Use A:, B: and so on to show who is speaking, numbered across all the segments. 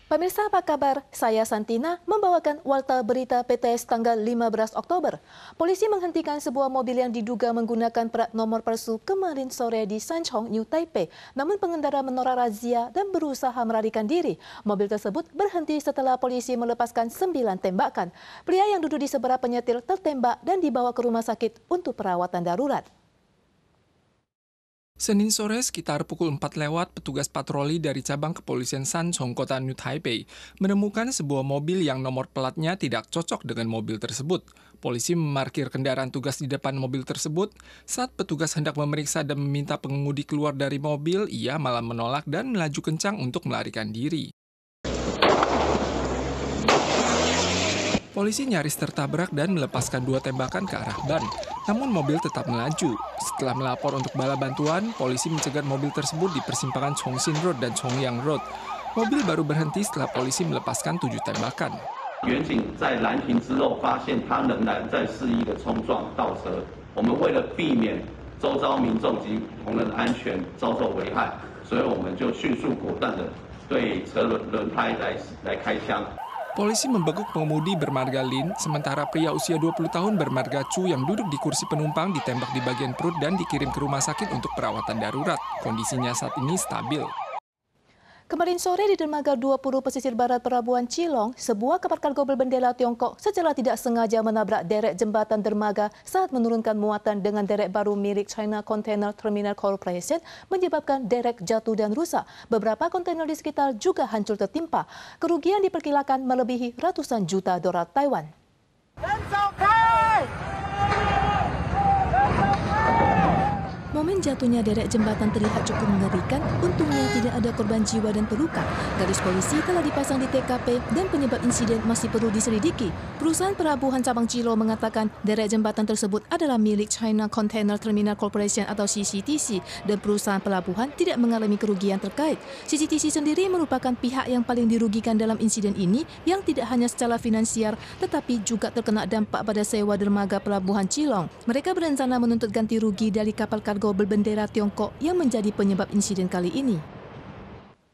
A: Pemirsa apa kabar? Saya Santina membawakan Warta Berita PTS tanggal 15 Oktober. Polisi menghentikan sebuah mobil yang diduga menggunakan plat nomor palsu kemarin sore di Sanchong, New Taipei. Namun pengendara menolak razia dan berusaha melarikan diri. Mobil tersebut berhenti setelah polisi melepaskan 9 tembakan. Pria yang duduk di seberang penyetir tertembak dan dibawa ke rumah sakit untuk perawatan darurat.
B: Senin sore sekitar pukul 4 lewat, petugas patroli dari cabang kepolisian Sanchong, kota New Taipei, menemukan sebuah mobil yang nomor platnya tidak cocok dengan mobil tersebut. Polisi memarkir kendaraan tugas di depan mobil tersebut. Saat petugas hendak memeriksa dan meminta pengemudi keluar dari mobil, ia malah menolak dan melaju kencang untuk melarikan diri. Polisi nyaris tertabrak dan melepaskan 2 tembakan ke arah ban. Namun mobil tetap melaju. Setelah melapor untuk bala bantuan, polisi mencegat mobil tersebut di persimpangan Chongxin Road dan Chongyang Road. Mobil baru berhenti setelah polisi melepaskan 7 tembakan.
C: 远警在拦停之后，发现他仍然在肆意的冲撞倒车。我们为了避免周遭民众及同仁的安全遭受危害，所以我们就迅速果断的对车轮胎来开枪。
B: Polisi membekuk pengemudi bermarga Lin, sementara pria usia 20 tahun bermarga Chu yang duduk di kursi penumpang ditembak di bagian perut dan dikirim ke rumah sakit untuk perawatan darurat. Kondisinya saat ini stabil.
A: Kemarin sore di dermaga 20 pesisir barat Pelabuhan Cilong, sebuah kapal kargo berbendera Tiongkok secara tidak sengaja menabrak derek jembatan dermaga saat menurunkan muatan dengan derek baru milik China Container Terminal Corporation menyebabkan derek jatuh dan rusak. Beberapa kontainer di sekitar juga hancur tertimpa. Kerugian diperkirakan melebihi ratusan juta dolar Taiwan. Momen jatuhnya derek jembatan terlihat cukup mengerikan, untungnya tidak ada korban jiwa dan terluka. Garis polisi telah dipasang di TKP dan penyebab insiden masih perlu diselidiki. Perusahaan pelabuhan cabang Cilong mengatakan derek jembatan tersebut adalah milik China Container Terminal Corporation atau CCTC dan perusahaan pelabuhan tidak mengalami kerugian terkait. CCTC sendiri merupakan pihak yang paling dirugikan dalam insiden ini yang tidak hanya secara finansial tetapi juga terkena dampak pada sewa dermaga pelabuhan Cilong. Mereka berencana menuntut ganti rugi dari kapal kargo berbendera Tiongkok yang menjadi penyebab insiden kali ini.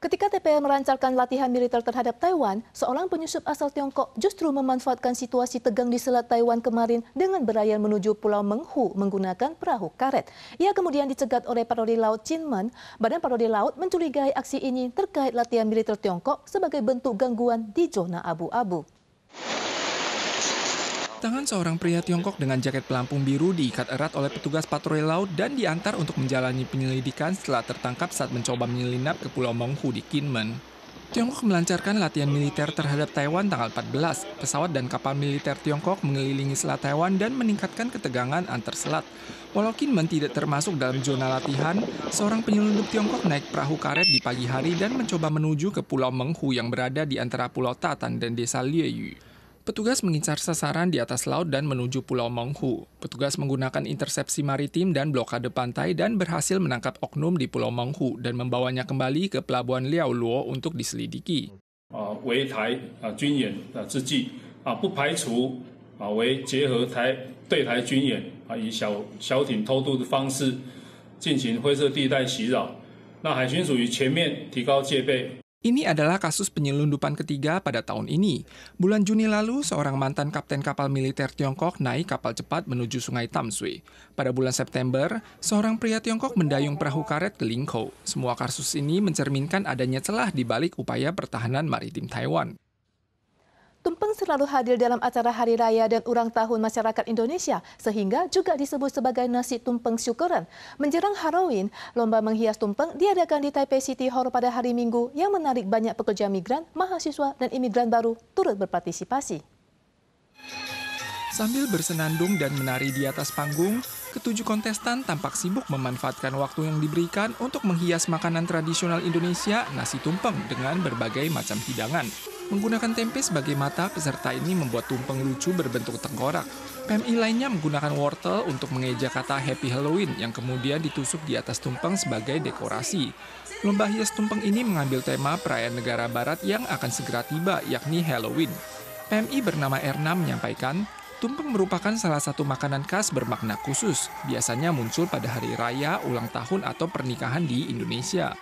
A: Ketika TPL melancarkan latihan militer terhadap Taiwan, seorang penyusup asal Tiongkok justru memanfaatkan situasi tegang di Selat Taiwan kemarin dengan berlayar menuju Pulau Menghu menggunakan perahu karet. Ia kemudian dicegat oleh patroli laut Kinmen. Badan Patroli Laut mencurigai aksi ini terkait latihan militer Tiongkok sebagai bentuk gangguan di zona abu-abu.
B: Tangan seorang pria Tiongkok dengan jaket pelampung biru diikat erat oleh petugas patroli laut dan diantar untuk menjalani penyelidikan setelah tertangkap saat mencoba menyelinap ke Pulau Menghu di Kinmen. Tiongkok melancarkan latihan militer terhadap Taiwan tanggal 14. Pesawat dan kapal militer Tiongkok mengelilingi Selat Taiwan dan meningkatkan ketegangan antar selat. Walau Kinmen tidak termasuk dalam zona latihan, seorang penyelundup Tiongkok naik perahu karet di pagi hari dan mencoba menuju ke Pulau Menghu yang berada di antara Pulau Tatan dan Desa Lieyu. Petugas mengincar sasaran di atas laut dan menuju Pulau Menghu. Petugas menggunakan intersepsi maritim dan blokade pantai dan berhasil menangkap oknum di Pulau Menghu dan membawanya kembali ke Pelabuhan Liaoluo untuk diselidiki.
D: 围台军演之际不排除为结合对台军演以小艇偷渡的方式进行灰色地带袭扰。那海巡署于前面提高戒备。
B: Ini adalah kasus penyelundupan ketiga pada tahun ini. Bulan Juni lalu, seorang mantan kapten kapal militer Tiongkok naik kapal cepat menuju Sungai Tamsui. Pada bulan September, seorang pria Tiongkok mendayung perahu karet ke Lingkou. Semua kasus ini mencerminkan adanya celah di balik upaya pertahanan maritim Taiwan.
A: Tumpeng selalu hadir dalam acara Hari Raya dan Ulang Tahun Masyarakat Indonesia, sehingga juga disebut sebagai nasi tumpeng syukuran. Menjelang Halloween, lomba menghias tumpeng diadakan di Taipei City Hall pada hari Minggu yang menarik banyak pekerja migran, mahasiswa, dan imigran baru turut berpartisipasi.
B: Sambil bersenandung dan menari di atas panggung, ketujuh kontestan tampak sibuk memanfaatkan waktu yang diberikan untuk menghias makanan tradisional Indonesia, nasi tumpeng, dengan berbagai macam hidangan. Menggunakan tempe sebagai mata, peserta ini membuat tumpeng lucu berbentuk tengkorak. PMI lainnya menggunakan wortel untuk mengeja kata Happy Halloween yang kemudian ditusuk di atas tumpeng sebagai dekorasi. Lomba hias tumpeng ini mengambil tema perayaan negara barat yang akan segera tiba, yakni Halloween. PMI bernama Erna menyampaikan, tumpeng merupakan salah satu makanan khas bermakna khusus. Biasanya muncul pada hari raya, ulang tahun, atau pernikahan di Indonesia.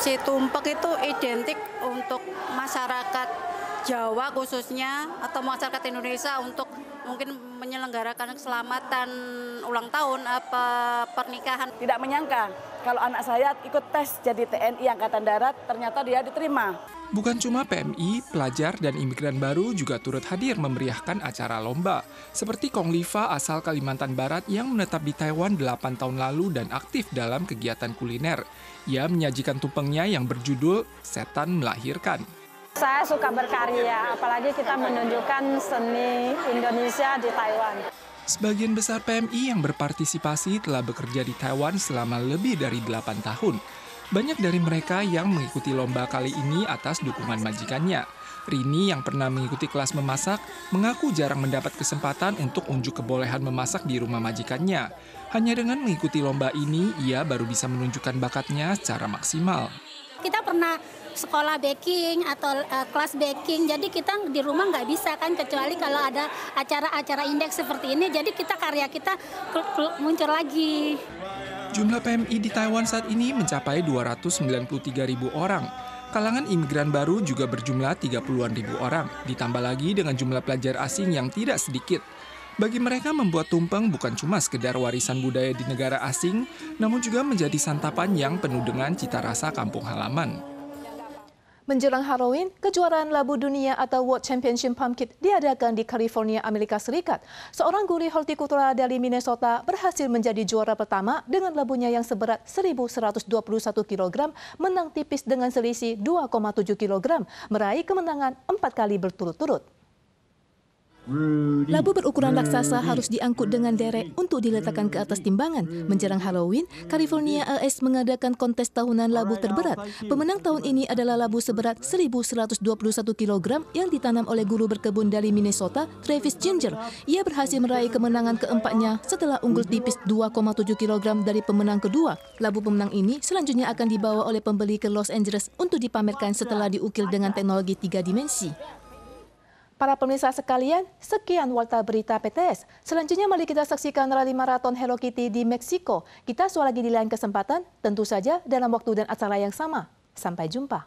E: Si tumpeng itu identik untuk masyarakat Jawa khususnya atau masyarakat Indonesia untuk mungkin menyelenggarakan keselamatan ulang tahun apa pernikahan.
F: Tidak menyangka kalau anak saya ikut tes jadi TNI Angkatan Darat, ternyata dia diterima.
B: Bukan cuma PMI, pelajar dan imigran baru juga turut hadir memeriahkan acara lomba. Seperti Kong Liva asal Kalimantan Barat yang menetap di Taiwan 8 tahun lalu dan aktif dalam kegiatan kuliner. Ia menyajikan tumpengnya yang berjudul Setan Melahirkan.
G: Saya suka berkarya, apalagi kita menunjukkan seni Indonesia di Taiwan.
B: Sebagian besar PMI yang berpartisipasi telah bekerja di Taiwan selama lebih dari 8 tahun. Banyak dari mereka yang mengikuti lomba kali ini atas dukungan majikannya. Rini yang pernah mengikuti kelas memasak mengaku jarang mendapat kesempatan untuk unjuk kebolehan memasak di rumah majikannya. Hanya dengan mengikuti lomba ini, ia baru bisa menunjukkan bakatnya secara maksimal.
H: Kita pernah sekolah baking atau kelas baking, jadi kita di rumah nggak bisa kan, kecuali kalau ada acara-acara indeks seperti ini, jadi karya kita muncul lagi.
B: Jumlah PMI di Taiwan saat ini mencapai 293.000 orang. Kalangan imigran baru juga berjumlah 30-an ribu orang, ditambah lagi dengan jumlah pelajar asing yang tidak sedikit. Bagi mereka membuat tumpeng bukan cuma sekedar warisan budaya di negara asing, namun juga menjadi santapan yang penuh dengan cita rasa kampung halaman.
A: Menjelang Halloween, kejuaraan labu dunia atau World Championship Pumpkin diadakan di California, Amerika Serikat. Seorang guru hortikultura dari Minnesota berhasil menjadi juara pertama dengan labunya yang seberat 1.121 kg, menang tipis dengan selisih 2,7 kg, meraih kemenangan 4 kali berturut-turut. Labu berukuran raksasa harus diangkut dengan derek untuk diletakkan ke atas timbangan. Menjelang Halloween, California AS mengadakan kontes tahunan labu terberat. Pemenang tahun ini adalah labu seberat 1.121 kg yang ditanam oleh guru berkebun dari Minnesota, Travis Ginger. Ia berhasil meraih kemenangan keempatnya setelah unggul tipis 2,7 kg dari pemenang kedua. Labu pemenang ini selanjutnya akan dibawa oleh pembeli ke Los Angeles untuk dipamerkan setelah diukir dengan teknologi 3 dimensi. Para pemirsa sekalian, sekian Warta Berita PTS. Selanjutnya mari kita saksikan rally maraton Hello Kitty di Meksiko. Kita suara lagi di lain kesempatan, tentu saja dalam waktu dan acara yang sama. Sampai jumpa.